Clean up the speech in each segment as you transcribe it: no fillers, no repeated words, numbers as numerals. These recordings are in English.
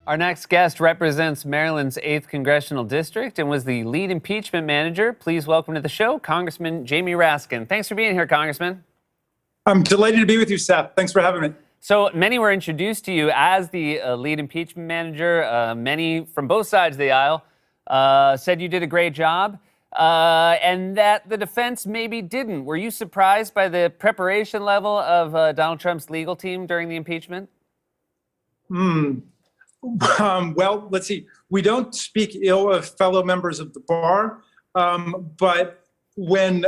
Our next guest represents Maryland's 8th Congressional District and was the lead impeachment manager. Please welcome to the show, Congressman Jamie Raskin. Thanks for being here, Congressman. I'm delighted to be with you, Seth. Thanks for having me. So many were introduced to you as the lead impeachment manager. Many from both sides of the aisle said you did a great job and that the defense maybe didn't. Were you surprised by the preparation level of Donald Trump's legal team during the impeachment? Well, let's see. We don't speak ill of fellow members of the bar, but when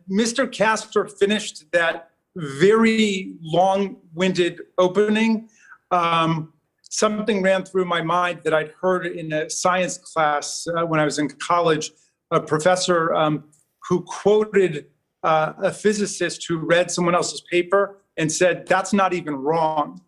Mr. Castor finished that very long-winded opening, something ran through my mind that I'd heard in a science class when I was in college, a professor who quoted a physicist who read someone else's paper and said, "That's not even wrong."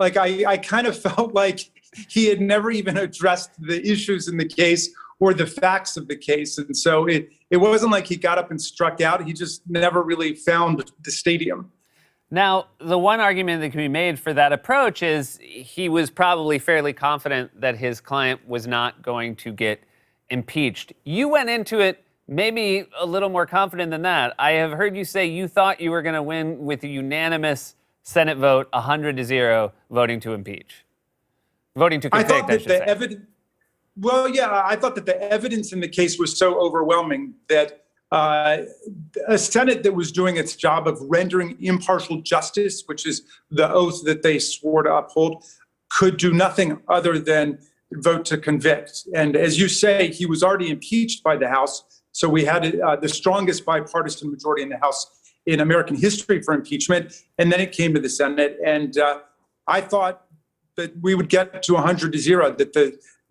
I kind of felt like he had never even addressed the issues in the case or the facts of the case. And so it wasn't like he got up and struck out. He just never really found the stadium. Now, the one argument that can be made for that approach is he was probably fairly confident that his client was not going to get impeached. You went into it maybe a little more confident than that. I have heard you say you thought you were going to win with a unanimous Senate vote, 100-0, voting to impeach. Voting to convict, I should say. Well, yeah, I thought that the evidence in the case was so overwhelming that a Senate that was doing its job of rendering impartial justice, which is the oath that they swore to uphold, could do nothing other than vote to convict. And as you say, he was already impeached by the House. So we had the strongest bipartisan majority in the House in American history for impeachment. And then it came to the Senate. And I thought that we would get to 100-0, that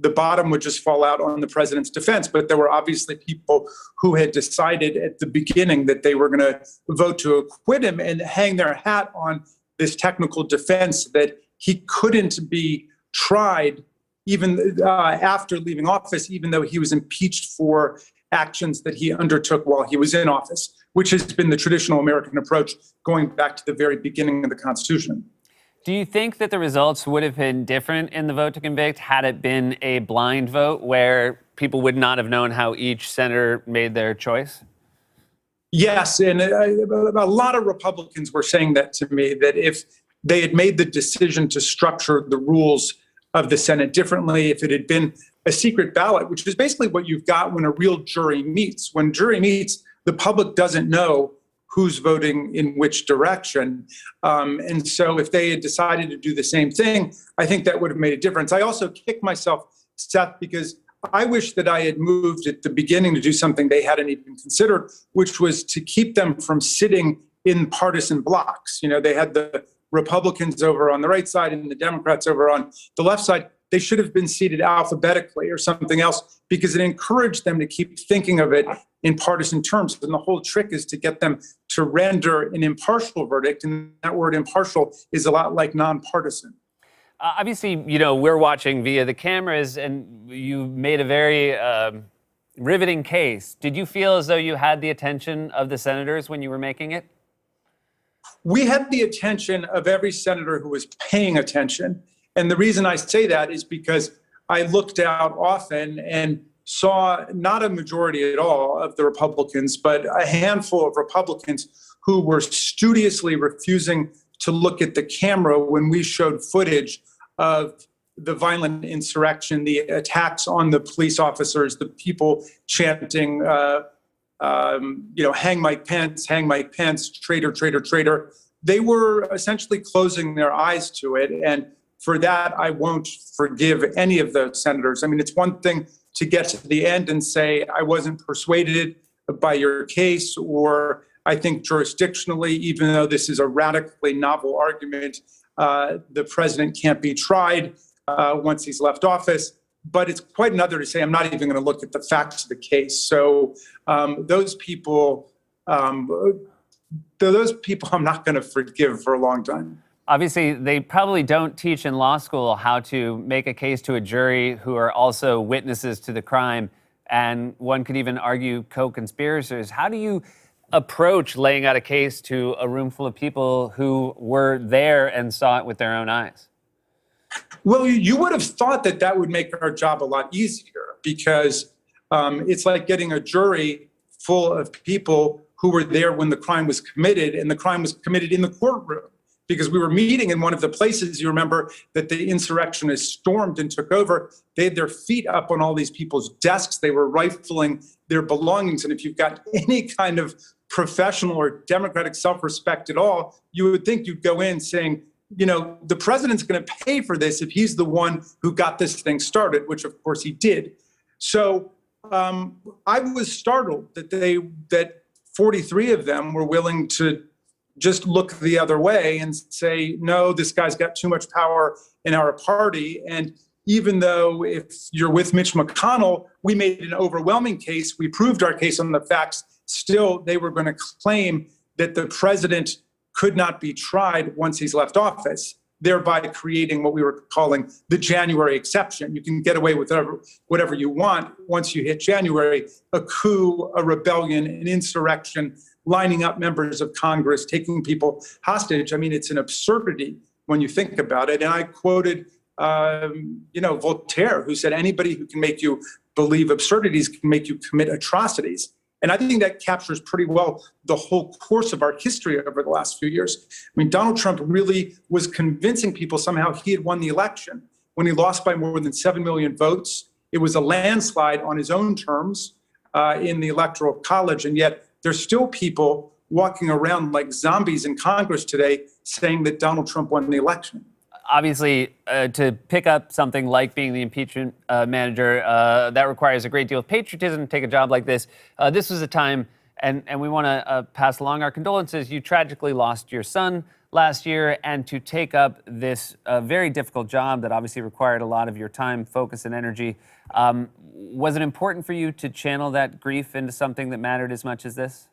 the bottom would just fall out on the president's defense. But there were obviously people who had decided at the beginning that they were going to vote to acquit him and hang their hat on this technical defense that he couldn't be tried even after leaving office, even though he was impeached for actions that he undertook while he was in office, which has been the traditional American approach going back to the very beginning of the Constitution. Do you think that the results would have been different in the vote to convict had it been a blind vote where people would not have known how each senator made their choice? Yes, and a lot of Republicans were saying that to me, that if they had made the decision to structure the rules of the Senate differently, if it had been a secret ballot, which is basically what you've got when a real jury meets. When jury meets, the public doesn't know who's voting in which direction. And so if they had decided to do the same thing, I think that would have made a difference. I also kick myself, Seth, because I wish that I had moved at the beginning to do something they hadn't even considered, which was to keep them from sitting in partisan blocks. You know, they had the Republicans over on the right side and the Democrats over on the left side. They should have been seated alphabetically or something else, because it encouraged them to keep thinking of it in partisan terms. And the whole trick is to get them to render an impartial verdict. And that word impartial is a lot like nonpartisan. Obviously, you know, we're watching via the cameras, and you made a very riveting case. Did you feel as though you had the attention of the senators when you were making it? We had the attention of every senator who was paying attention. And the reason I say that is because I looked out often and saw not a majority at all of the Republicans, but a handful of Republicans who were studiously refusing to look at the camera when we showed footage of the violent insurrection, the attacks on the police officers, the people chanting, hang Mike Pence, traitor, traitor, traitor. They were essentially closing their eyes to it. And for that, I won't forgive any of those senators. I mean, it's one thing to get to the end and say, I wasn't persuaded by your case, or I think jurisdictionally, even though this is a radically novel argument, the president can't be tried once he's left office. But it's quite another to say, I'm not even going to look at the facts of the case. So those people I'm not going to forgive for a long time. Obviously, they probably don't teach in law school how to make a case to a jury who are also witnesses to the crime, and one could even argue co-conspirators. How do you approach laying out a case to a room full of people who were there and saw it with their own eyes? Well, you would have thought that that would make our job a lot easier because it's like getting a jury full of people who were there when the crime was committed, and the crime was committed in the courtroom because we were meeting in one of the places, you remember, that the insurrectionists stormed and took over. They had their feet up on all these people's desks. They were rifling their belongings. And if you've got any kind of professional or democratic self-respect at all, you would think you'd go in saying, you know, the president's going to pay for this if he's the one who got this thing started, which of course he did. So I was startled that 43 of them were willing to just look the other way and say, no, this guy's got too much power in our party. And even though if you're with Mitch McConnell, we made an overwhelming case, we proved our case on the facts, still they were going to claim that the president could not be tried once he's left office, thereby creating what we were calling the January exception. You can get away with whatever you want once you hit January, a coup, a rebellion, an insurrection, lining up members of Congress, taking people hostage. I mean, it's an absurdity when you think about it. And I quoted, Voltaire, who said, anybody who can make you believe absurdities can make you commit atrocities. And I think that captures pretty well the whole course of our history over the last few years. I mean, Donald Trump really was convincing people somehow he had won the election. When he lost by more than 7 million votes, it was a landslide on his own terms in the Electoral College. And yet there's still people walking around like zombies in Congress today saying that Donald Trump won the election. Obviously, to pick up something like being the impeachment manager, that requires a great deal of patriotism to take a job like this. This was a time, and we want to pass along our condolences. You tragically lost your son last year, and to take up this very difficult job that obviously required a lot of your time, focus, and energy. Was it important for you to channel that grief into something that mattered as much as this?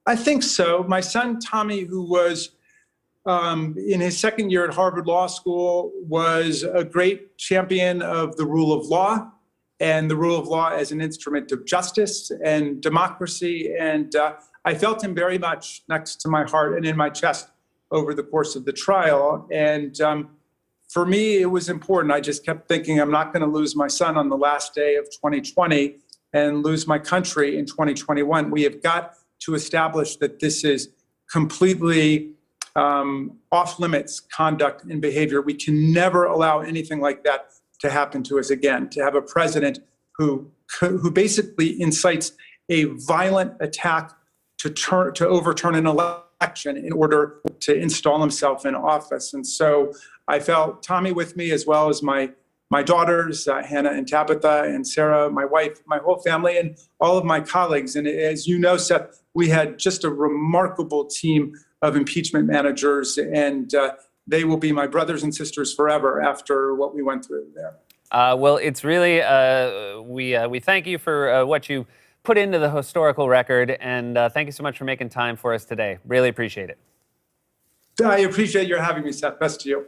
I think so. My son, Tommy, who was in his second year at Harvard Law School, was a great champion of the rule of law and the rule of law as an instrument of justice and democracy. And I felt him very much next to my heart and in my chest over the course of the trial. And for me, it was important. I just kept thinking, I'm not going to lose my son on the last day of 2020 and lose my country in 2021. We have got to establish that this is completely off limits conduct and behavior. We can never allow anything like that to happen to us again, to have a president who basically incites a violent attack to overturn an election in order to install himself in office. And so I felt Tommy with me, as well as my daughters, Hannah and Tabitha and Sarah, my wife, my whole family, and all of my colleagues. And as you know, Seth, we had just a remarkable team of impeachment managers, and they will be my brothers and sisters forever after what we went through there. Well, it's really, we thank you for what you put into the historical record, and thank you so much for making time for us today. Really appreciate it. I appreciate your having me, Seth. Best to you.